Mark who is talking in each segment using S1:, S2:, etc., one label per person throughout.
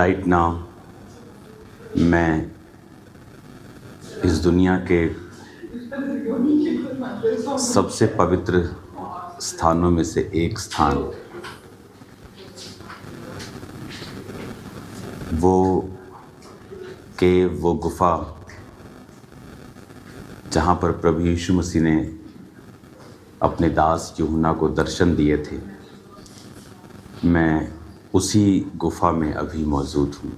S1: Right now मैं इस दुनिया के सबसे पवित्र स्थानों में से एक स्थान, वो केव, वो गुफा जहाँ पर प्रभु यीशु मसीह ने अपने दास यूहन्ना को दर्शन दिए थे, मैं उसी गुफा में अभी मौजूद हूँ।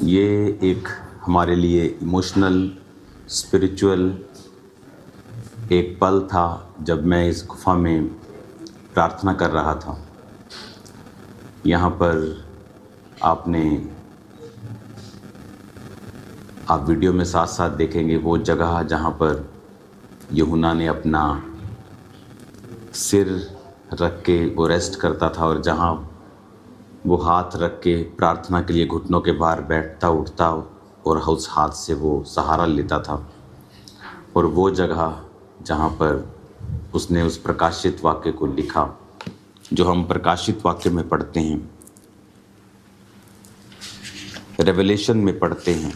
S1: ये एक हमारे लिए इमोशनल, स्पिरिचुअल एक पल था जब मैं इस गुफा में प्रार्थना कर रहा था। यहाँ पर आप वीडियो में साथ साथ देखेंगे वो जगह जहाँ पर यूहन्ना ने अपना सिर रख के वो रेस्ट करता था और जहाँ वो हाथ रख के प्रार्थना के लिए घुटनों के भार बैठता उठता और उस हाथ से वो सहारा लेता था। और वो जगह जहाँ पर उसने उस प्रकाशित वाक्य को लिखा जो हम प्रकाशित वाक्य में पढ़ते हैं, रेवलेशन में पढ़ते हैं।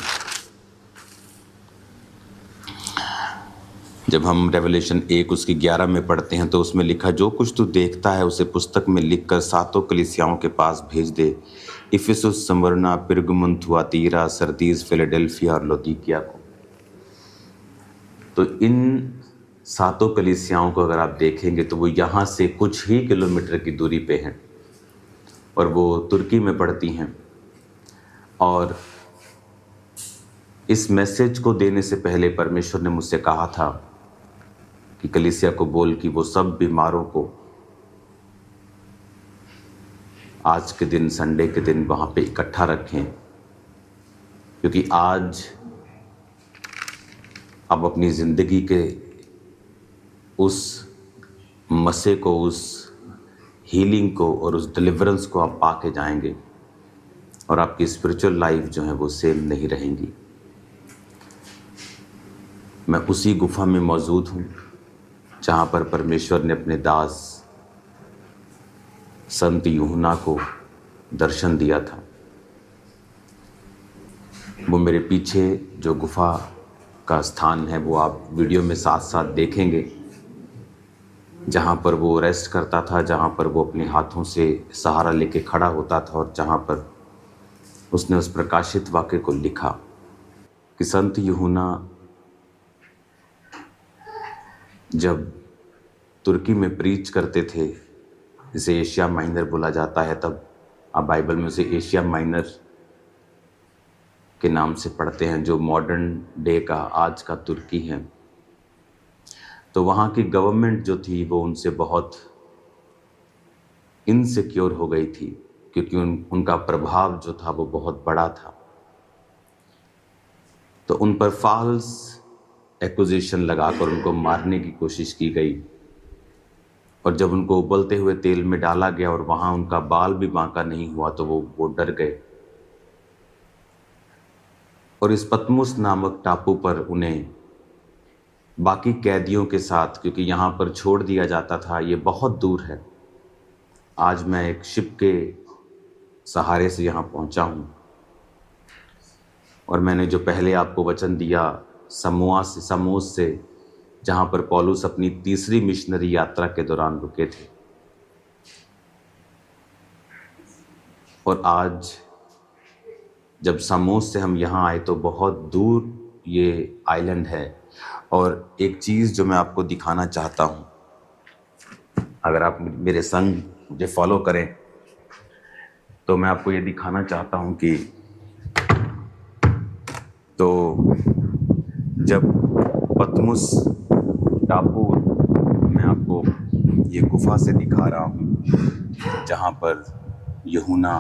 S1: जब हम रेवलेशन 1 उसकी 11 में पढ़ते हैं तो उसमें लिखा, जो कुछ तू देखता है उसे पुस्तक में लिखकर 7 कलीसियाओं के पास भेज दे, इफिसुस, स्मुरना, पिरगमुन, थुआतीरा, सरदीस, फिलाडेल्फिया और लौदीकिया को। तो इन 7 कलीसियाओं को अगर आप देखेंगे तो वो यहाँ से कुछ ही किलोमीटर की दूरी पे हैं और वो तुर्की में पड़ती हैं। और इस मैसेज को देने से पहले परमेश्वर ने मुझसे कहा था कि कलीसिया को बोल कि वो सब बीमारों को आज के दिन, संडे के दिन वहाँ पे इकट्ठा रखें, क्योंकि आज अब अपनी ज़िंदगी के उस मसे को, उस हीलिंग को और उस डिलीवरेंस को आप पा के जाएंगे और आपकी स्पिरिचुअल लाइफ जो है वो सेम नहीं रहेंगी। मैं उसी गुफा में मौजूद हूँ जहाँ पर परमेश्वर ने अपने दास संत यूहन्ना को दर्शन दिया था। वो मेरे पीछे जो गुफा का स्थान है वो आप वीडियो में साथ साथ देखेंगे, जहाँ पर वो रेस्ट करता था, जहाँ पर वो अपने हाथों से सहारा लेके खड़ा होता था और जहाँ पर उसने उस प्रकाशित वाक्य को लिखा कि संत यूहन्ना जब तुर्की में प्रीच करते थे, जिसे एशिया माइनर बोला जाता है, तब आप बाइबल में उसे एशिया माइनर के नाम से पढ़ते हैं, जो मॉडर्न डे का, आज का तुर्की है। तो वहाँ की गवर्नमेंट जो थी वो उनसे बहुत इनसिक्योर हो गई थी, क्योंकि उनका प्रभाव जो था वो बहुत बड़ा था। तो उन पर फॉल्स एक्यूजेशन लगाकर उनको मारने की कोशिश की गई। और जब उनको उबलते हुए तेल में डाला गया और वहाँ उनका बाल भी बांका नहीं हुआ तो वो डर गए और इस पतमुस नामक टापू पर उन्हें बाकी कैदियों के साथ, क्योंकि यहाँ पर छोड़ दिया जाता था, ये बहुत दूर है। आज मैं एक शिप के सहारे से यहाँ पहुँचा हूँ और मैंने जो पहले आपको वचन दिया समोस से, जहाँ पर पौलुस अपनी तीसरी मिशनरी यात्रा के दौरान रुके थे। और आज जब समोस से हम यहाँ आए तो बहुत दूर ये आइलैंड है। और एक चीज़ जो मैं आपको दिखाना चाहता हूँ, अगर आप मेरे संग मुझे फॉलो करें तो मैं आपको ये दिखाना चाहता हूँ कि तो जब पतमुस टापू, मैं आपको ये गुफा से दिखा रहा हूँ जहाँ पर यूहन्ना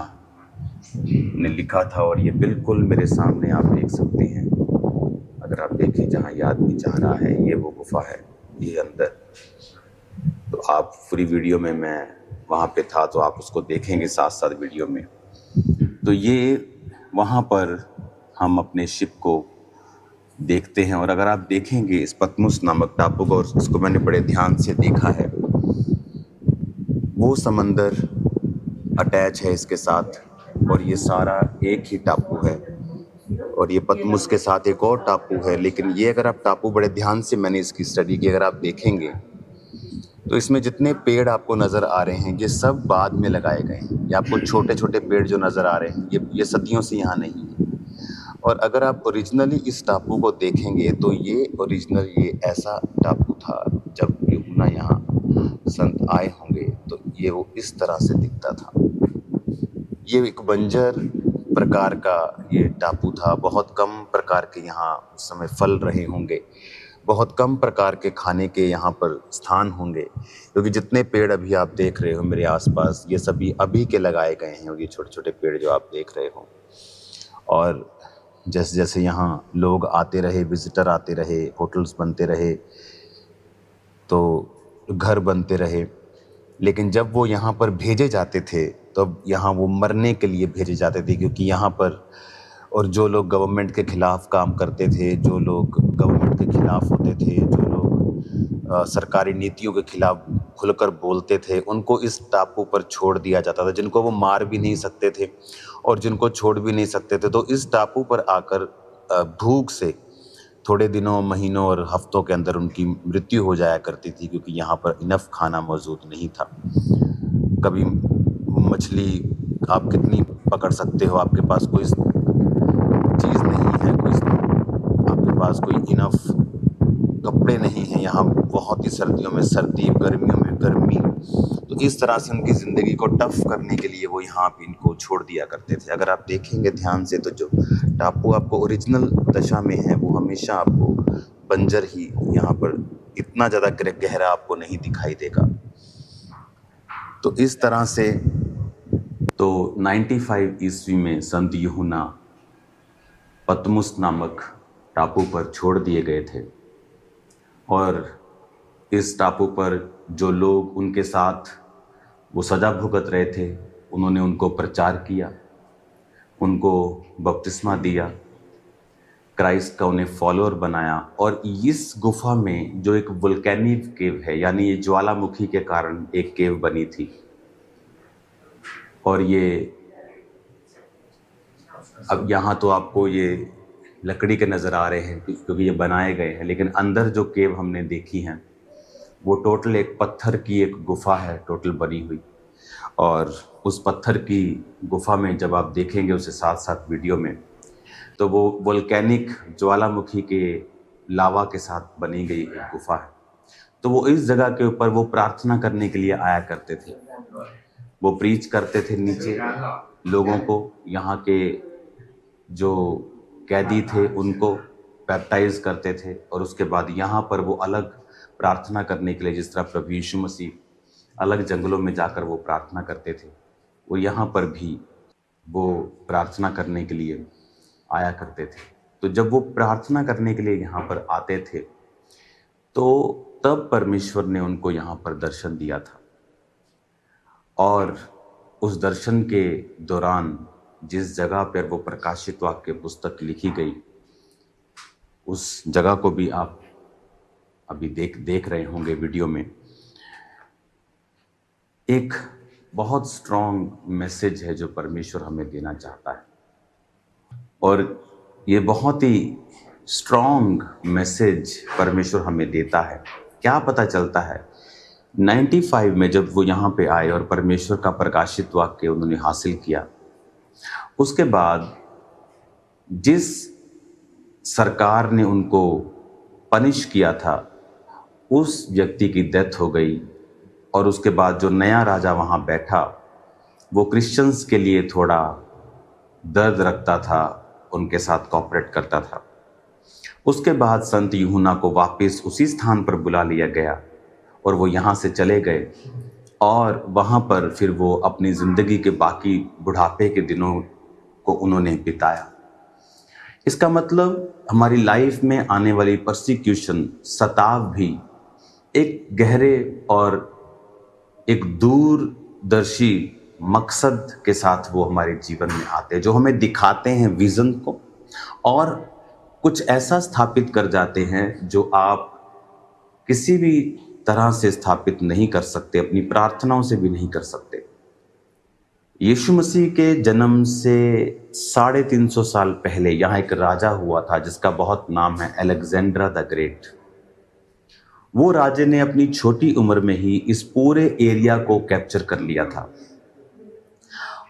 S1: ने लिखा था, और ये बिल्कुल मेरे सामने आप देख सकते हैं। अगर आप देखें जहाँ ये आदमी जा रहा है, ये वो गुफा है, ये अंदर। तो आप पूरी वीडियो में, मैं वहाँ पे था तो आप उसको देखेंगे साथ साथ वीडियो में। तो ये वहाँ पर हम अपने शिप को देखते हैं। और अगर आप देखेंगे इस पतमुस नामक टापू को, और इसको मैंने बड़े ध्यान से देखा है, वो समंदर अटैच है इसके साथ, और ये सारा एक ही टापू है। और ये पतमुस के साथ एक और टापू है, लेकिन ये अगर आप टापू बड़े ध्यान से मैंने इसकी स्टडी की, अगर आप देखेंगे तो इसमें जितने पेड़ आपको नज़र आ रहे हैं ये सब बाद में लगाए गए हैं। ये आपको छोटे छोटे पेड़ जो नज़र आ रहे हैं ये सदियों से यहाँ नहीं है। और अगर आप ओरिजिनली इस टापू को देखेंगे तो ये ऐसा टापू था जब यमुना यहाँ संत आए होंगे तो ये वो इस तरह से दिखता था। ये एक बंजर प्रकार का ये टापू था। बहुत कम प्रकार के यहाँ उस समय फल रहे होंगे, बहुत कम प्रकार के खाने के यहाँ पर स्थान होंगे, क्योंकि जितने पेड़ अभी आप देख रहे हो मेरे आसपास ये सभी अभी के लगाए गए हैं। और ये छोटे छोटे पेड़ जो आप देख रहे हो, और जैसे जैसे यहाँ लोग आते रहे, विजिटर आते रहे, होटल्स बनते रहे, तो घर बनते रहे, लेकिन जब वो यहाँ पर भेजे जाते थे तब यहाँ वो मरने के लिए भेजे जाते थे। क्योंकि यहाँ पर और जो लोग गवर्नमेंट के ख़िलाफ़ काम करते थे, जो लोग गवर्नमेंट के ख़िलाफ़ होते थे, जो लोग सरकारी नीतियों के ख़िलाफ़ खुलकर बोलते थे, उनको इस टापू पर छोड़ दिया जाता था। जिनको वो मार भी नहीं सकते थे और जिनको छोड़ भी नहीं सकते थे, तो इस टापू पर आकर भूख से थोड़े दिनों, महीनों और हफ्तों के अंदर उनकी मृत्यु हो जाया करती थी, क्योंकि यहाँ पर इनफ खाना मौजूद नहीं था। कभी मछली आप कितनी पकड़ सकते हो, आपके पास कोई चीज़ नहीं है, आपके पास कोई इनफ कपड़े नहीं हैं। यहाँ बहुत ही सर्दियों में सर्दी, गर्मियों में गर्मी, तो इस तरह से उनकी ज़िंदगी को टफ करने के लिए वो यहाँ पे इनको छोड़ दिया करते थे। अगर आप देखेंगे ध्यान से तो जो टापू आपको ओरिजिनल दशा में है वो हमेशा आपको बंजर ही, यहाँ पर इतना ज़्यादा गहरा आपको नहीं दिखाई देगा। तो इस तरह से तो 95 ईस्वी में संत यूहन्ना पतमुस नामक टापू पर छोड़ दिए गए थे, और इस टापू पर जो लोग उनके साथ वो सज़ा भुगत रहे थे उन्होंने उनको प्रचार किया, उनको बपतिस्मा दिया, क्राइस्ट का उन्हें फॉलोअर बनाया। और इस गुफा में जो एक वोल्केनिक केव है, यानी ये ज्वालामुखी के कारण एक केव बनी थी, और ये अब यहाँ तो आपको ये लकड़ी के नज़र आ रहे हैं क्योंकि ये बनाए गए हैं, लेकिन अंदर जो केव हमने देखी हैं वो टोटल एक पत्थर की एक गुफा है टोटल बनी हुई। और उस पत्थर की गुफा में जब आप देखेंगे उसे साथ साथ वीडियो में, तो वो वोल्केनिक ज्वालामुखी के लावा के साथ बनी गई एक गुफा है। तो वो इस जगह के ऊपर वो प्रार्थना करने के लिए आया करते थे, वो प्रीच करते थे नीचे लोगों को, यहाँ के जो कैदी थे उनको बैप्टाइज करते थे, और उसके बाद यहाँ पर वो अलग प्रार्थना करने के लिए, जिस तरह प्रभु यीशु मसीह अलग जंगलों में जाकर वो प्रार्थना करते थे, वो यहाँ पर भी वो प्रार्थना करने के लिए आया करते थे। तो जब वो प्रार्थना करने के लिए यहाँ पर आते थे तो तब परमेश्वर ने उनको यहाँ पर दर्शन दिया था, और उस दर्शन के दौरान जिस जगह पर वो प्रकाशित वाक्य पुस्तक लिखी गई उस जगह को भी आप अभी देख रहे होंगे वीडियो में। एक बहुत स्ट्रॉन्ग मैसेज है जो परमेश्वर हमें देना चाहता है, और ये बहुत ही स्ट्रॉन्ग मैसेज परमेश्वर हमें देता है। क्या पता चलता है 95 में जब वो यहाँ पे आए और परमेश्वर का प्रकाशित वाक्य उन्होंने हासिल किया, उसके बाद जिस सरकार ने उनको पनिश किया था उस व्यक्ति की डेथ हो गई, और उसके बाद जो नया राजा वहाँ बैठा वो क्रिश्चियंस के लिए थोड़ा दर्द रखता था, उनके साथ कॉपरेट करता था। उसके बाद संत यूहन्ना को वापस उसी स्थान पर बुला लिया गया और वो यहाँ से चले गए, और वहाँ पर फिर वो अपनी ज़िंदगी के बाकी बुढ़ापे के दिनों को उन्होंने बिताया। इसका मतलब हमारी लाइफ में आने वाली परसिक्यूशन, सताव भी एक गहरे और एक दूरदर्शी मकसद के साथ वो हमारे जीवन में आते हैं, जो हमें दिखाते हैं विज़न को, और कुछ ऐसा स्थापित कर जाते हैं जो आप किसी भी तरह से स्थापित नहीं कर सकते, अपनी प्रार्थनाओं से भी नहीं कर सकते। यीशु मसीह के जन्म से 350 साल पहले यहाँ एक राजा हुआ था जिसका बहुत नाम है अलेक्जेंड्रा द ग्रेट। वो राजे ने अपनी छोटी उम्र में ही इस पूरे एरिया को कैप्चर कर लिया था।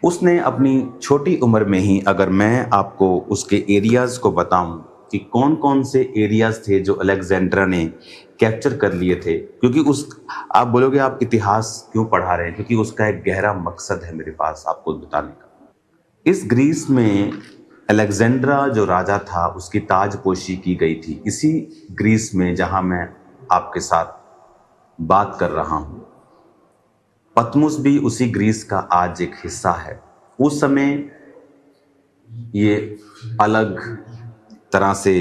S1: उसने अपनी छोटी उम्र में ही, अगर मैं आपको उसके एरियाज को बताऊं कि कौन कौन से एरियाज थे जो अलेक्जेंड्रा ने कैप्चर कर लिए थे, क्योंकि आप बोलोगे आप इतिहास क्यों पढ़ा रहे हैं, क्योंकि उसका एक गहरा मकसद है मेरे पास आपको बताने का। इस ग्रीस में अलेक्जेंड्रा जो राजा था उसकी ताजपोशी की गई थी, इसी ग्रीस में जहां मैं आपके साथ बात कर रहा हूं। पतमुस भी उसी ग्रीस का आज एक हिस्सा है। उस समय ये अलग तरह से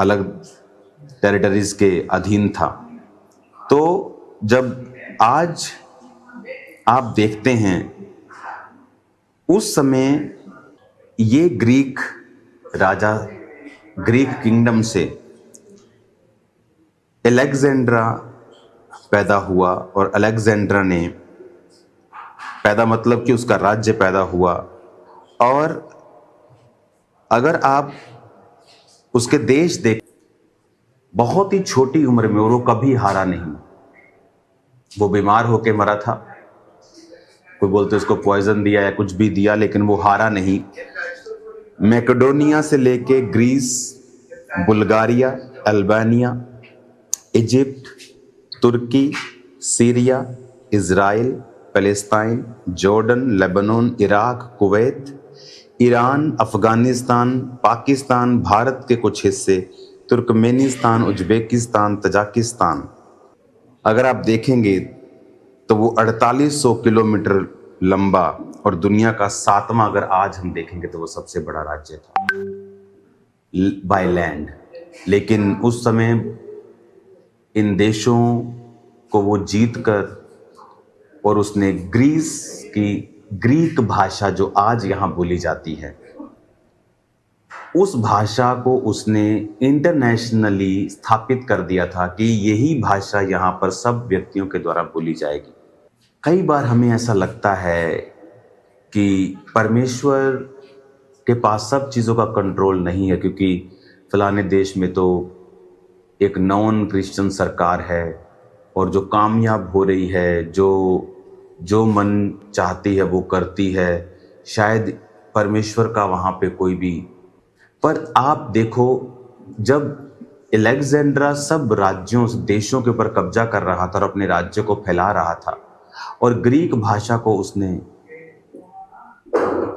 S1: अलग टेरिटरीज के अधीन था। तो जब आज आप देखते हैं, उस समय ये ग्रीक राजा, ग्रीक किंगडम से अलेक्जेंड्रा पैदा हुआ, और अलेक्जेंड्रा ने पैदा मतलब कि उसका राज्य पैदा हुआ। और अगर आप उसके देश देख, बहुत ही छोटी उम्र में, और वो कभी हारा नहीं। वो बीमार होके मरा था, कोई बोलते उसको पॉइजन दिया या कुछ भी दिया, लेकिन वो हारा नहीं। मैकेडोनिया से लेके ग्रीस, बुल्गारिया, अल्बानिया, इजिप्ट, तुर्की, Syria, Israel, Palestine, Jordan, Lebanon, Iraq, Kuwait, Iran, Afghanistan, Pakistan, Bharat के कुछ हिस्से, तुर्कमेनिस्तान, उज्बेकिस्तान, तजाकिस्तान, अगर आप देखेंगे तो वो 4800 किलोमीटर लंबा, और दुनिया का 7वां अगर आज हम देखेंगे तो वो सबसे बड़ा राज्य था बाय लैंड। लेकिन उस समय इन देशों को वो जीत कर, और उसने ग्रीस की ग्रीक भाषा जो आज यहाँ बोली जाती है, उस भाषा को उसने इंटरनेशनली स्थापित कर दिया था कि यही भाषा यहाँ पर सब व्यक्तियों के द्वारा बोली जाएगी। कई बार हमें ऐसा लगता है कि परमेश्वर के पास सब चीज़ों का कंट्रोल नहीं है, क्योंकि फलाने देश में तो एक नॉन क्रिश्चियन सरकार है और जो कामयाब हो रही है, जो मन चाहती है वो करती है, शायद परमेश्वर का वहाँ पे कोई भी। पर आप देखो, जब अलेक्जेंड्रा सब राज्यों, देशों के ऊपर कब्जा कर रहा था और अपने राज्य को फैला रहा था, और ग्रीक भाषा को उसने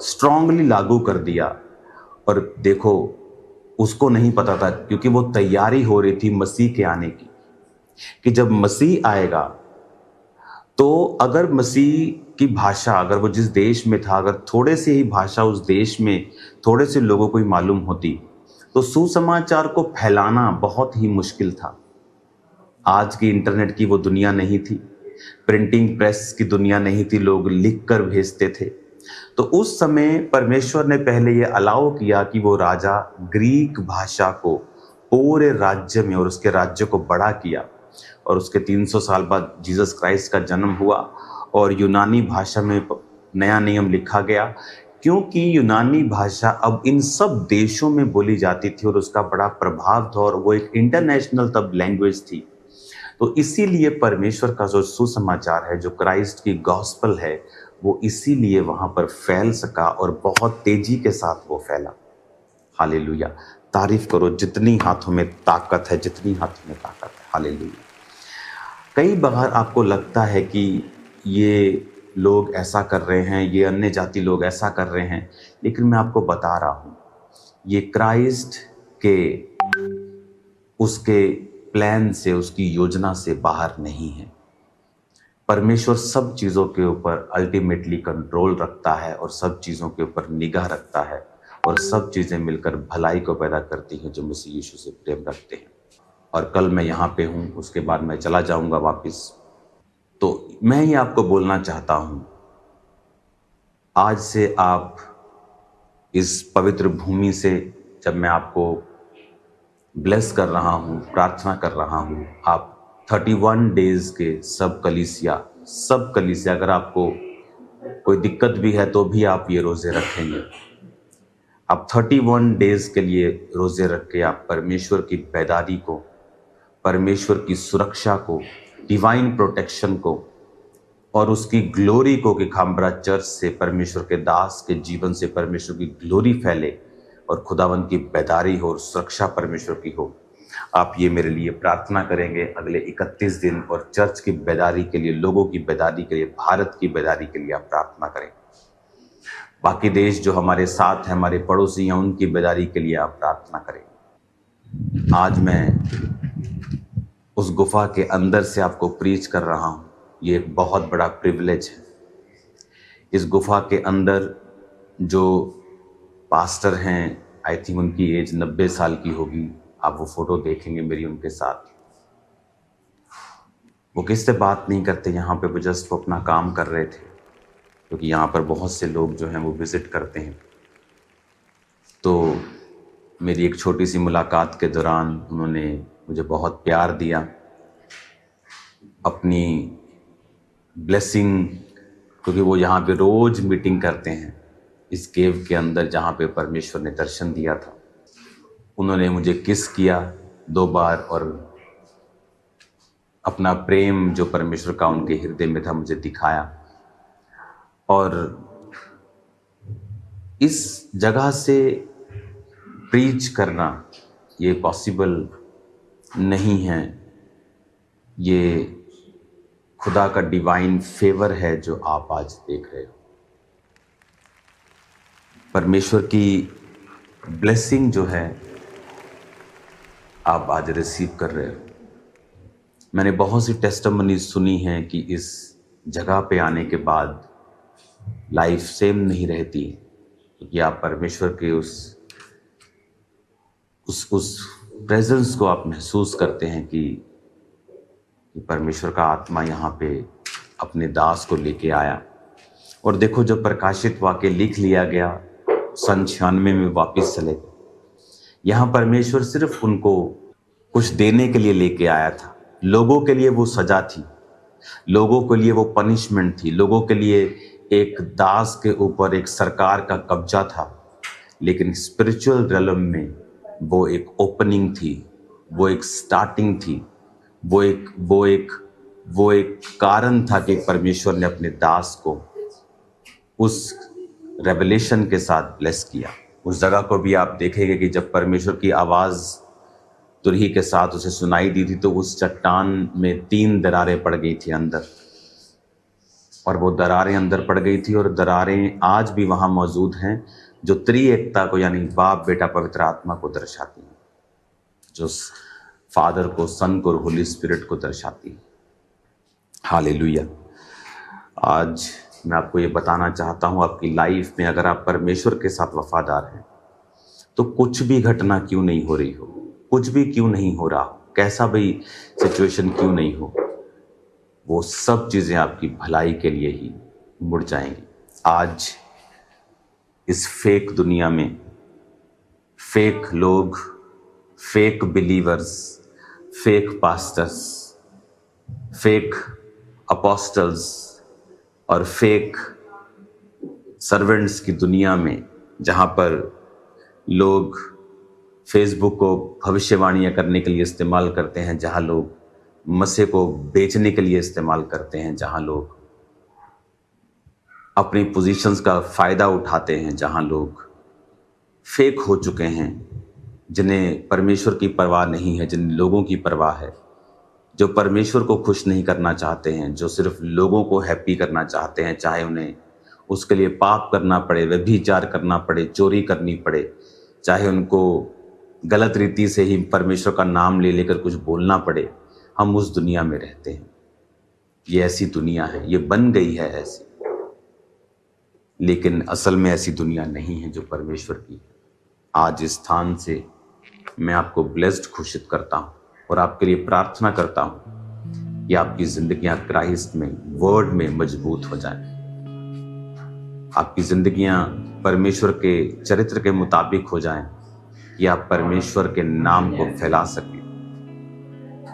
S1: स्ट्रांगली लागू कर दिया, और देखो उसको नहीं पता था, क्योंकि वो तैयारी हो रही थी मसीह के आने की, कि जब मसीह आएगा तो अगर मसीह की भाषा, अगर वो जिस देश में था, अगर थोड़े से ही भाषा उस देश में थोड़े से लोगों को ही मालूम होती, तो सुसमाचार को फैलाना बहुत ही मुश्किल था। आज की इंटरनेट की वो दुनिया नहीं थी, प्रिंटिंग प्रेस की दुनिया नहीं थी, लोग लिख कर भेजते थे। तो उस समय परमेश्वर ने पहले ये अलाउ किया कि वो राजा ग्रीक भाषा को पूरे राज्य में, और उसके राज्य को बड़ा किया, और उसके 300 साल बाद जीसस क्राइस्ट का जन्म हुआ, और यूनानी भाषा में नया नियम लिखा गया, क्योंकि यूनानी भाषा अब इन सब देशों में बोली जाती थी और उसका बड़ा प्रभाव था, और वो एक इंटरनेशनल तब लैंग्वेज थी। तो इसीलिए परमेश्वर का जो सुसमाचार है, जो क्राइस्ट की गॉस्पेल है, वो इसीलिए वहां पर फैल सका, और बहुत तेजी के साथ वो फैला। हालेलुया, तारीफ करो, जितनी हाथों में ताकत है, जितनी हाथों में ताकत है। हालेलुया। कई बार आपको लगता है कि ये लोग ऐसा कर रहे हैं, ये अन्य जाति लोग ऐसा कर रहे हैं, लेकिन मैं आपको बता रहा हूं, ये क्राइस्ट के उसके प्लान से, उसकी योजना से बाहर नहीं है। परमेश्वर सब चीज़ों के ऊपर अल्टीमेटली कंट्रोल रखता है, और सब चीज़ों के ऊपर निगाह रखता है, और सब चीज़ें मिलकर भलाई को पैदा करती हैं जो मसीह यीशु से प्रेम रखते हैं। और कल मैं यहाँ पे हूँ, उसके बाद मैं चला जाऊँगा वापस। तो मैं ही आपको बोलना चाहता हूँ, आज से आप इस पवित्र भूमि से, जब मैं आपको ब्लेस कर रहा हूँ, प्रार्थना कर रहा हूँ, आप 31 डेज के सब कलीसिया, अगर आपको कोई दिक्कत भी है तो भी आप ये रोजे रखेंगे। आप 31 डेज के लिए रोजे रख के आप परमेश्वर की बेदारी को, परमेश्वर की सुरक्षा को, डिवाइन प्रोटेक्शन को और उसकी ग्लोरी को, कि खामबरा चर्च से, परमेश्वर के दास के जीवन से परमेश्वर की ग्लोरी फैले और खुदावन की बेदारी हो और सुरक्षा परमेश्वर की हो। आप ये मेरे लिए प्रार्थना करेंगे अगले 31 दिन, और चर्च की बेदारी के लिए, लोगों की बेदारी के लिए, भारत की बेदारी के लिए आप प्रार्थना करें। बाकी देश जो हमारे साथ हैं, हमारे पड़ोसी हैं, उनकी बेदारी के लिए आप प्रार्थना करें। आज मैं उस गुफा के अंदर से आपको प्रीच कर रहा हूँ। ये एक बहुत बड़ा प्रिविलेज है। इस गुफा के अंदर जो पास्टर हैं, आई थिंक उनकी एज 90 साल की होगी। आप वो फोटो देखेंगे मेरी उनके साथ। वो किससे बात नहीं करते यहाँ पे, वो जस्ट वो अपना काम कर रहे थे, क्योंकि यहाँ पर बहुत से लोग जो हैं वो विज़िट करते हैं। तो मेरी एक छोटी सी मुलाकात के दौरान उन्होंने मुझे बहुत प्यार दिया, अपनी ब्लेसिंग, क्योंकि वो यहाँ पे रोज़ मीटिंग करते हैं इस केव के अंदर जहाँ पे परमेश्वर ने दर्शन दिया था। उन्होंने मुझे किस किया 2 बार और अपना प्रेम जो परमेश्वर का उनके हृदय में था मुझे दिखाया। और इस जगह से प्रीच करना ये पॉसिबल नहीं है। ये खुदा का डिवाइन फेवर है जो आप आज देख रहे हो। परमेश्वर की ब्लेसिंग जो है आप आज रिसीव कर रहे हो। मैंने बहुत सी टेस्टिमनी सुनी हैं कि इस जगह पे आने के बाद लाइफ सेम नहीं रहती, क्योंकि आप परमेश्वर के उस प्रेजेंस को आप महसूस करते हैं कि परमेश्वर का आत्मा यहाँ पे अपने दास को लेके आया। और देखो, जब प्रकाशित वाक्य लिख लिया गया, 96 में वापस चले गए। यहाँ परमेश्वर सिर्फ उनको कुछ देने के लिए लेके आया था। लोगों के लिए वो सजा थी, लोगों के लिए वो पनिशमेंट थी, लोगों के लिए एक दास के ऊपर एक सरकार का कब्जा था। लेकिन स्पिरिचुअल रियलम में वो एक ओपनिंग थी, वो एक स्टार्टिंग थी, वो एक कारण था कि परमेश्वर ने अपने दास को उस रेवलेशन के साथ ब्लेस किया। उस जगह को भी आप देखेंगे कि जब परमेश्वर की आवाज़ तुरही के साथ उसे सुनाई दी थी, तो उस चट्टान में 3 दरारें पड़ गई थी अंदर, और वो दरारें अंदर पड़ गई थी, और दरारें आज भी वहाँ मौजूद हैं, जो त्रिएकता को, यानी बाप, बेटा, पवित्र आत्मा को दर्शाती हैं, जो फादर को, सन को और होली स्पिरिट को दर्शाती है। हालेलुया। आज मैं आपको ये बताना चाहता हूँ, आपकी लाइफ में अगर आप परमेश्वर के साथ वफादार हैं तो कुछ भी घटना क्यों नहीं हो रही हो, कुछ भी क्यों नहीं हो रहा हो, कैसा भी सिचुएशन क्यों नहीं हो, वो सब चीज़ें आपकी भलाई के लिए ही मुड़ जाएंगी। आज इस फेक दुनिया में फेक लोग, fake believers, fake pastors, fake apostles और फेक सर्वेंट्स की दुनिया में, जहाँ पर लोग फेसबुक को भविष्यवाणियाँ करने के लिए इस्तेमाल करते हैं, जहाँ लोग मसीह को बेचने के लिए इस्तेमाल करते हैं, जहाँ लोग अपनी पोजीशंस का फ़ायदा उठाते हैं, जहाँ लोग फेक हो चुके हैं, जिन्हें परमेश्वर की परवाह नहीं है, जिन लोगों की परवाह है, जो परमेश्वर को खुश नहीं करना चाहते हैं, जो सिर्फ लोगों को हैप्पी करना चाहते हैं, चाहे उन्हें उसके लिए पाप करना पड़े, व्यभिचार करना पड़े, चोरी करनी पड़े, चाहे उनको गलत रीति से ही परमेश्वर का नाम ले लेकर कुछ बोलना पड़े। हम उस दुनिया में रहते हैं। ये ऐसी दुनिया है, ये बन गई है ऐसी, लेकिन असल में ऐसी दुनिया नहीं है जो परमेश्वर की है। आज इस स्थान से मैं आपको ब्लेस्ड घोषित करता हूँ और आपके लिए प्रार्थना करता हूँ कि आपकी जिंदगियां क्राइस्ट में, वर्ड में मजबूत हो जाएं, आपकी जिंदगियां परमेश्वर के चरित्र के मुताबिक हो जाएं, कि आप परमेश्वर के नाम को फैला सकें।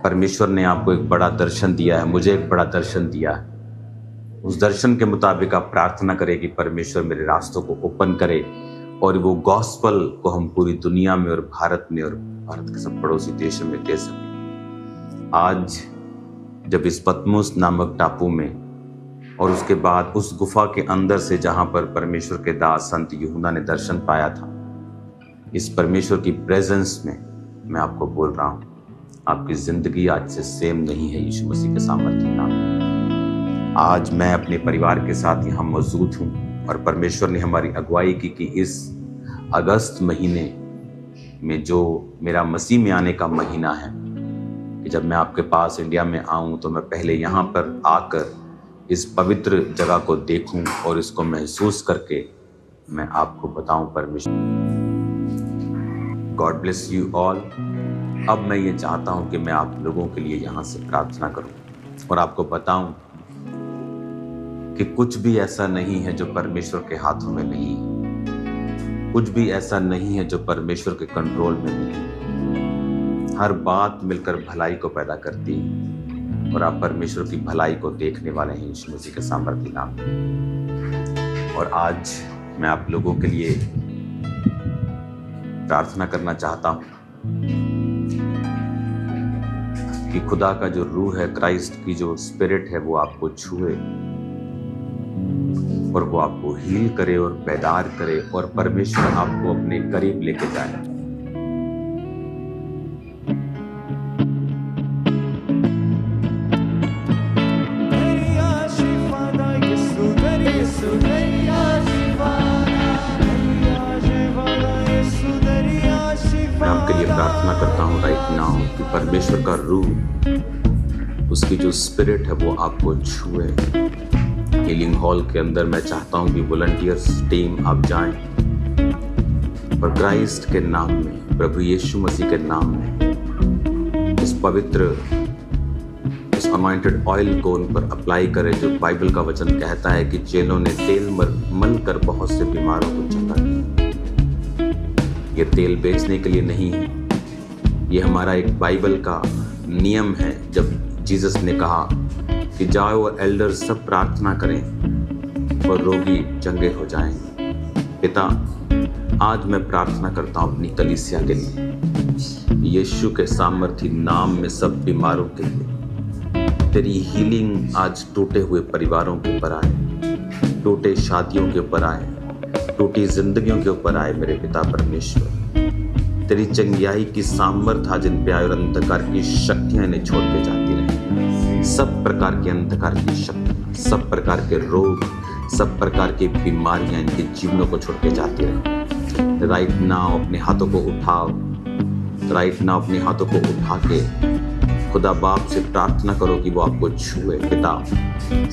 S1: परमेश्वर ने आपको एक बड़ा दर्शन दिया है, मुझे एक बड़ा दर्शन दिया है। उस दर्शन के मुताबिक आप प्रार्थना करें कि परमेश्वर मेरे रास्तों को ओपन करे और वो गॉस्पल को हम पूरी दुनिया में और भारत में और भारत के सब पड़ोसी देशों में दे सकें। आज जब इस पतमुस नामक टापू में और उसके बाद उस गुफा के अंदर से जहां पर परमेश्वर के दास संत यूहन्ना ने दर्शन पाया था, इस परमेश्वर की प्रेजेंस में मैं आपको बोल रहा हूं, आपकी जिंदगी आज से सेम नहीं है यीशु मसीह के सामर्थ्य नाम में। आज मैं अपने परिवार के साथ यहाँ मौजूद हूँ और परमेश्वर ने हमारी अगुवाई की कि इस अगस्त महीने में जो मेरा मसीह में आने का महीना है, कि जब मैं आपके पास इंडिया में आऊँ तो मैं पहले यहाँ पर आकर इस पवित्र जगह को देखूं और इसको महसूस करके मैं आपको बताऊं परमेश्वर। God bless you all. अब मैं ये चाहता हूं कि मैं आप लोगों के लिए यहाँ से प्रार्थना करूं और आपको बताऊं कि कुछ भी ऐसा नहीं है जो परमेश्वर के हाथों में नहीं है, कुछ भी ऐसा नहीं है जो परमेश्वर के कंट्रोल में नहीं है। हर बात मिलकर भलाई को पैदा करती है और आप परमेश्वर की भलाई को देखने वाले हैं यीशु मसीह के सामर्थ्य नाम में। और आज मैं आप लोगों के लिए प्रार्थना करना चाहता हूं कि खुदा का जो रूह है, क्राइस्ट की जो स्पिरिट है, वो आपको छुए और वो आपको हील करे और बेदार करे और परमेश्वर आपको अपने करीब लेके जाए। मैं आपके लिए प्रार्थना करता हूँ राइट नाउ कि परमेश्वर का रूह, उसकी जो स्पिरिट है वो आपको छुए। हीलिंग हॉल के अंदर मैं चाहता हूँ कि वॉलंटियर्स टीम आप जाएं और क्राइस्ट के नाम में, प्रभु यीशु मसीह के नाम में इस पवित्र इस अनॉइंटेड ऑयल को उन पर अप्लाई करें, जो बाइबल का वचन कहता है कि चेलों ने तेल मल कर बहुत से बीमारों को चंगा किया। ये तेल बेचने के लिए नहीं है, ये हमारा एक बाइबल का नियम है। जब जीसस ने कहा कि जाओ और एल्डर सब प्रार्थना करें और रोगी चंगे हो जाएंगे। पिता, आज मैं प्रार्थना करता हूँ अपनी कलीसिया के लिए, यीशु के सामर्थ्य नाम में सब बीमारों के लिए तेरी हीलिंग आज टूटे हुए परिवारों के ऊपर आए, टूटे शादियों के ऊपर आए, टूटी जिंदगियों के ऊपर आए। मेरे पिता परमेश्वर, तेरी चंगियाई की सामर्थ आज इन पे आए और अंधकार की शक्तियां इन्हें छोड़ के जाती रहे। सब प्रकार के अंधकार की शक्तियां, सब प्रकार के रोग, सब प्रकार की बीमारियां इनके जीवनों को छोड़ के जाती रहे। राइट नाउ अपने हाथों को उठाओ, राइट नाउ अपने हाथों को उठा के खुदा बाप से प्रार्थना करो कि वो आपको छुए। पिता,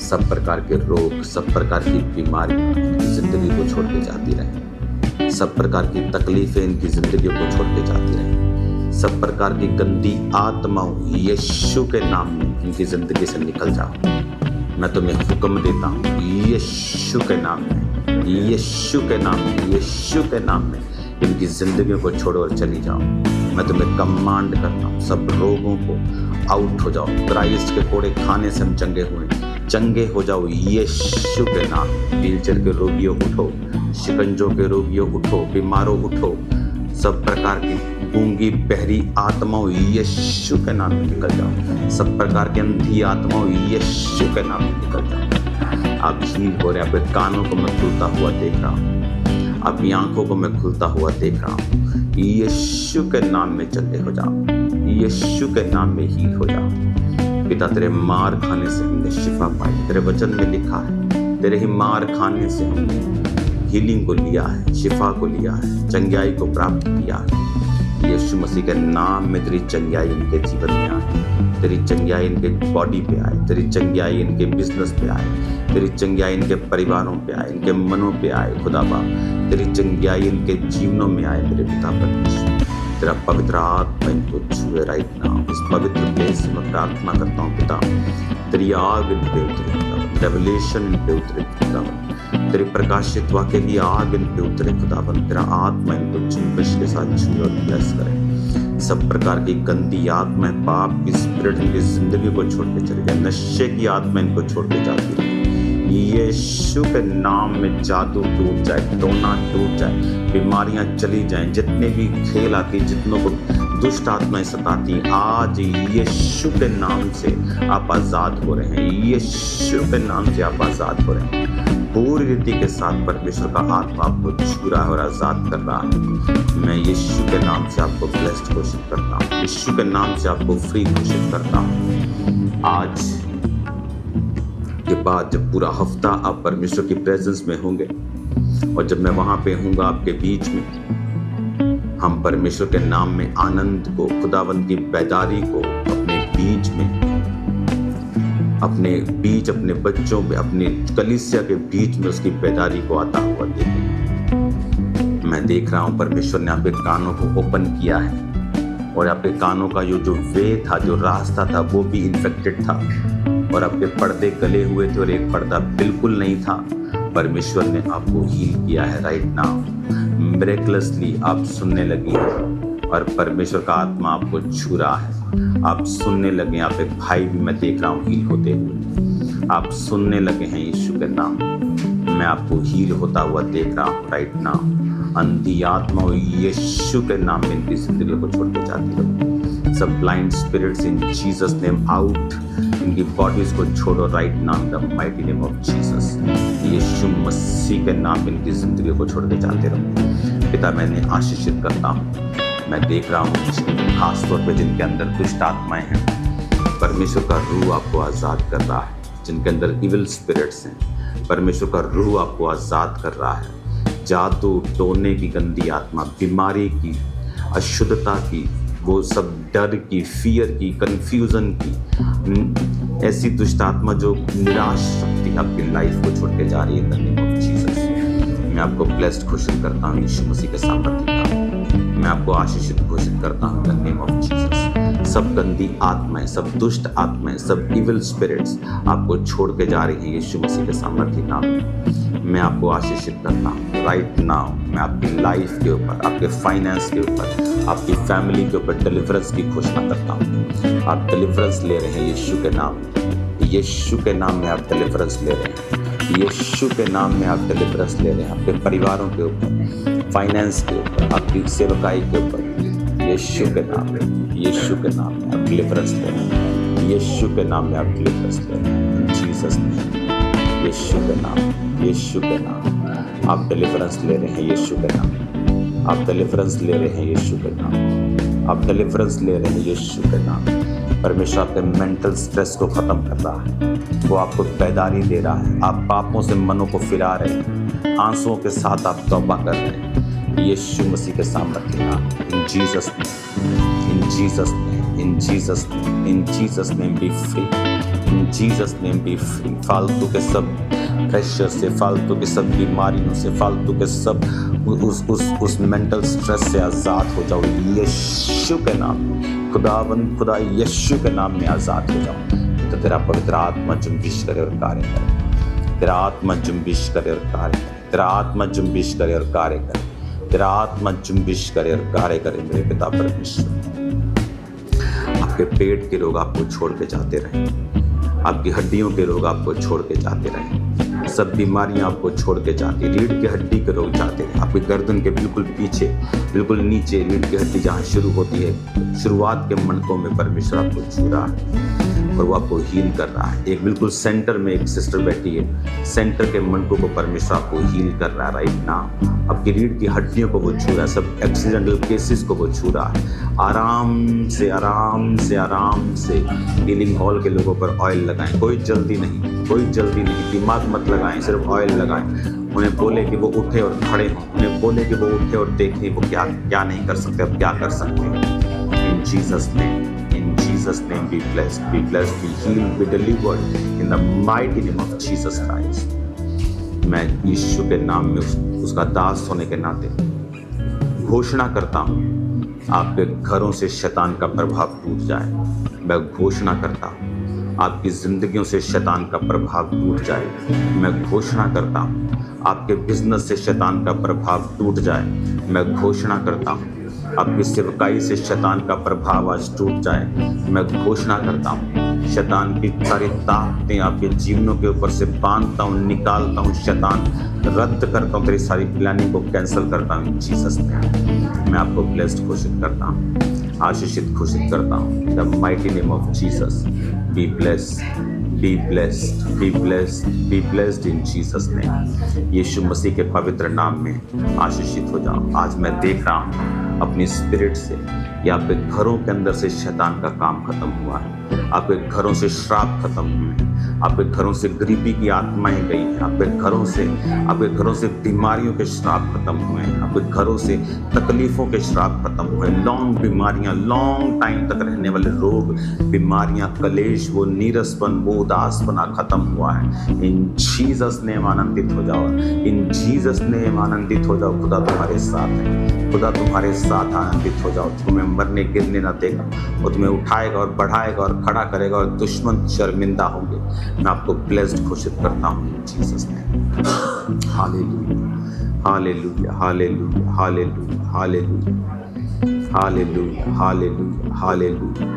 S1: सब प्रकार के रोग, सब प्रकार की बीमारियां इनकी जिंदगी को छोड़ के जाती रहे, सब प्रकार की तकलीफें इनकी जिंदगी को छोड़ के जाती रहे, सब प्रकार की गंदी आत्माओं यीशु के नाम में इनकी जिंदगी से निकल जाओ। मैं तुम्हें हुक्म देता हूँ यीशु के नाम में, यीशु के नाम में, यीशु के नाम में इनकी जिंदगियों को छोड़ो और चली जाओ। मैं तुम्हें कमांड करता हूँ, सब रोगों को आउट हो जाओ। क्राइस्ट के कोड़े खाने से हम चंगे हुए, चंगे हो जाओ यीशु के नाम। व्हीलचेयर के रोगियों उठो, शिकंजों के रोगियों उठो, बीमारों उठो, सब प्रकार की गूंगी बहरी आत्माओं यीशु के नाम में निकल जाओ, सब प्रकार की अंधी आत्माओं यीशु के नाम में निकल जाओ। आप हील हो रहे, आपके कानों को मैं खुलता हुआ देख रहा हूँ, आपकी आंखों को मैं खुलता हुआ देख रहा हूँ। यीशु के नाम में चंगे हो जाओ, यीशु के नाम में हील हो जाओ। पिता, तेरे मार खाने से हमने शिफा पाई, तेरे वचन में लिखा है तेरे ही मार खाने से हमने हीलिंग को लिया है, शिफा को लिया है, चंगाई को प्राप्त किया है। यीशु मसीह के नाम में तेरी चंगाई इनके जीवन में आए, तेरी चंगाई इनके बॉडी पे आए, तेरी चंगाई इनके बिजनेस पे आए, तेरी चंगाई इनके परिवारों पे आए, इनके मनों पे आए। खुदा बाप, तेरी चंगाई इनके जीवनों में आए। मेरे पिता परमेश्वर, तेरा पवित्र आत्मा इनको छुए राइट नाउ। इस पवित्र प्लेस में प्रार्थना करता हूँ पिता, तेरी आग इन पे उतरे, रेवलेशन इन पे उतरे खुदावन, तेरे प्रकाशित वाक्य की आग इन पे उतरे खुदावन। तेरा आत्मा इनको चुंबश के साथ छुए और ब्लेस करे। सब प्रकार की गंदी आत्मा, पाप की स्पिरिट इनकी जिंदगी को छोड़ के चले जाए। नशे की आत्मा इनको छोड़ के जाती है। यीशु के नाम में जादू टूट जाए, टोना टूट जाए, बीमारियां चली जाएं, जितने भी खेल आती, जितनों को दुष्ट आत्माएं सताती, आज यीशु के नाम से आप आजाद हो रहे हैं। यीशु के नाम से आप आजाद हो रहे हैं। पूरी रीति के साथ परमेश्वर का आत्मा आपको छू रहा है और आजाद कर रहा है। मैं यीशु के नाम से आपको ब्लेस्ड घोषित करता हूँ, यीशु के नाम से आपको फ्री घोषित करता हूँ। आज के बाद जब पूरा हफ्ता आप परमेश्वर की प्रेजेंस में होंगे और जब मैं वहां पे हूँगा आपके बीच में, हम परमेश्वर के नाम में आनंद को, खुदावंद की बेदारी को अपने बीच में, अपने बच्चों में, अपने कलीसिया के बीच में उसकी बेदारी को आता हुआ देखेंगे। मैं देख रहा हूँ परमेश्वर ने आपके कानों को ओपन किया है और आपके कानों का जो वे था, जो रास्ता था, वो भी इन्फेक्टेड था और आपके पर्दे गले हुए थे और एक पर्दा बिल्कुल नहीं था। परमेश्वर ने आपको हील किया है राइट नाउ। मिरेकलसली आप सुनने लगी हैं और परमेश्वर का आत्मा आपको छू रहा है। आप सुनने लगे, आप एक भाई भी मैं देख रहा हूँ हील होते हुए, आप सुनने लगे हैं यीशु के नाम। मैं आपको हील होता हुआ देख रहा हूँ राइट नाउ। अंधी आत्मा यीशु के नाम में इनकी जिंदगी को छोड़ के जाती है। सब blind spirits in Jesus name out, इनकी बॉडीज को छोड़ो right now, the mighty name of Jesus. यीशु मसीह के नाम इनकी जिंदगी को छोड़ के जाते रहो। पिता मैंने आशीषित करता हूँ। मैं देख रहा हूँ खास तौर पे जिनके अंदर दुष्ट आत्माएं हैं, परमेश्वर का रूह आपको आज़ाद कर रहा है। जिनके अंदर इविल स्पिरिट्स हैं, परमेश्वर का रूह आपको आज़ाद कर रहा है। जादू टोने की गंदी आत्मा, बीमारी की, अशुद्धता की, वो सब डर की, फियर की, कंफ्यूजन की, ऐसी दुष्ट आत्मा जो निराश शक्ति आपकी लाइफ को छोड़ के जा रही है, in the name of Jesus. मैं आपको ब्लेस्ड घोषित करता हूँ यीशु मसीह के सामर्थ्य का। मैं आपको आशीषित घोषित करता हूँ in the name of Jesus. सब गंदी आत्माएं, सब दुष्ट आत्माएं, सब इविल स्पिरिट्स आपको छोड़ के जा रही हैं यीशु मसीह के सामर्थ्य नाम में। मैं आपको आशीषित करता हूँ राइट नाउ। मैं आपकी लाइफ के ऊपर, आपके फाइनेंस के ऊपर, आपकी फैमिली के ऊपर डिलीवरेंस की घोषणा करता हूँ। आप डिलीवरेंस ले रहे हैं यीशु के नाम में। यीशु के नाम में आप डिलीवरेंस ले रहे हैं। यीशु के नाम में आप डिलीवरेंस ले रहे हैं आपके परिवारों के ऊपर, फाइनेंस के ऊपर, आपकी सेवकाई के ऊपर। यीशु के नाम में, यीशु के नाम में आप डिलीवरेंस ले रहे हैं। यीशु के नाम में आप डिलीवरेंस ले रहे हैं। जीसस नेम, यीशु के नाम, यीशु के नाम आप डिलीवरेंस ले रहे हैं। यीशु के नाम आप डिलीवरेंस ले रहे हैं। यीशु के नाम आप डिलीवरेंस ले रहे हैं। यीशु के नाम परमेश्वर आपके मेंटल स्ट्रेस को खत्म कर रहा है। वो आपको बेदारी दे रहा है। आप पापों से मनों को फिरा रहे हैं। आंसुओं के साथ आप तौबा कर रहे हैं यीशु मसीह के सामर्थ्य नाम। इन जीसस नेम, इन जीसस नेम, इन जीसस नेम, इन जीसस नेम बी फ्री, इन जीसस नेम बी फ्री। फालतू के सब प्रेशर से, फालतू के सब बीमारियों से, फालतू के सब उस मेंटल स्ट्रेस से आज़ाद हो जाओ यीशु के नाम में। खुदावंद खुदा यीशु के नाम में आज़ाद हो जाओ। तो तेरा पवित्र आत्मा जुम्बिश करे और कार्य करे। तेरा आत्मा जुम्बिश करे और कार्य करे। तेरा आत्मा जुम्बिश करे और कार्य करे। तेरा आत्मा जुम्बिश करे और कार्य करे मेरे पिता परमेश्वर। आपके पेट के रोग आपको छोड़ के जाते रहे, आपकी हड्डियों के रोग आपको छोड़ के जाते रहे, सब बीमारियां आपको छोड़ के जाती, रीढ़ की हड्डी के रोग जाते रहे, आपकी गर्दन के बिल्कुल पीछे, बिल्कुल नीचे रीढ़ की हड्डी जहाँ शुरू होती है, शुरुआत के मणकों में परमेश्वर आपको छू रहा है और वो आपको हील कर रहा है। एक बिल्कुल सेंटर में एक सिस्टर बैठी है, सेंटर के मणकों को परमेश्वर आपको हील कर रहा है राइट नाउ। आपकी रीढ़ की हड्डियों को वो छू रहा है, सब एक्सीडेंटल केसेस को वो छू रहा है। आराम से आराम से आराम से हीलिंग हॉल के लोगों पर ऑयल लगाएं। कोई जल्दी नहीं, कोई जल्दी नहीं, दिमाग मत लगाएं, सिर्फ ऑयल लगाएं। उन्हें बोले कि वो उठे और खड़े हों, उन्हें बोले कि वो उठे और देखें वो क्या क्या नहीं कर सकते, अब क्या कर सकते हैं। इन Jesus name, in Jesus' name be blessed, be healed, be delivered in the mighty name of Jesus Christ। मैं यीशु के नाम में उसका दास होने के नाते घोषणा करता हूँ आपके घरों से शैतान का प्रभाव टूट जाए। मैं घोषणा करता हूँ आपकी जिंदगियों से शैतान का प्रभाव टूट जाए। मैं घोषणा करता हूँ आपके बिजनेस से शैतान का प्रभाव टूट जाए। मैं घोषणा करता हूँ आपकी सेवकाई से शैतान का प्रभाव आज टूट जाए। मैं घोषणा करता हूँ, शैतान की सारी ताकतें आपके जीवनों के ऊपर से बांधता हूँ, निकालता हूँ। शैतान रद्द करता हूँ, तेरी सारी प्लानिंग को कैंसिल करता हूँ जीसस में। मैं आपको ब्लेस्ड घोषित करता हूँ, आशीषित घोषित करता हूँ। The mighty name of Jesus, be blessed, be blessed, be blessed, be blessed in Jesus name. यीशु मसीह के पवित्र नाम में आशीषित हो जाओ। आज मैं देख रहा हूँ अपनी स्पिरिट से कि आपके घरों के अंदर से शैतान का काम खत्म हुआ है, आपके घरों से श्राप खत्म हुए हैं, आपके घरों से गरीबी की आत्माएं गई हैं, आपके घरों से बीमारियों के श्राप खत्म हुए हैं, आपके घरों से तकलीफों के श्राप खत्म हुए हैं। लॉन्ग बीमारियां, लॉन्ग टाइम तक रहने वाले रोग, बीमारियां, कलेश, वो नीरसपन, वो उदासपना खत्म हुआ है। इन जीसस नेम आनंदित हो जाओ, इन जीसस नेम आनंदित हो जाओ। खुदा तुम्हारे साथ है, खुदा तुम्हारे साथ आनंदित हो जाओ। तुम्हें मरने गिरने ना देगा, वो तुम्हें उठाएगा और बढ़ाएगा और खड़ा करेगा और दुश्मन शर्मिंदा होंगे। मैं आपको ब्लेस्ड घोषित करता हूँ Jesus name. Hallelujah, hallelujah, hallelujah, hallelujah, hallelujah, hallelujah, hallelujah, hallelujah,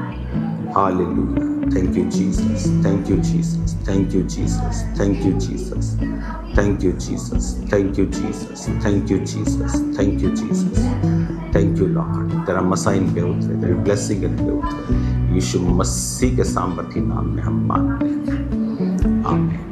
S1: hallelujah. Thank you Jesus, thank you Jesus, thank you Jesus, thank you Jesus, thank you Jesus, thank you Jesus, thank you Jesus, thank you Jesus, thank you Lord। तेरा मसा इन पे उतरे, तेरी blessing in पे उतरे, यीशु मसीह के सामर्थी नाम में हम मांगते हैं, आमीन।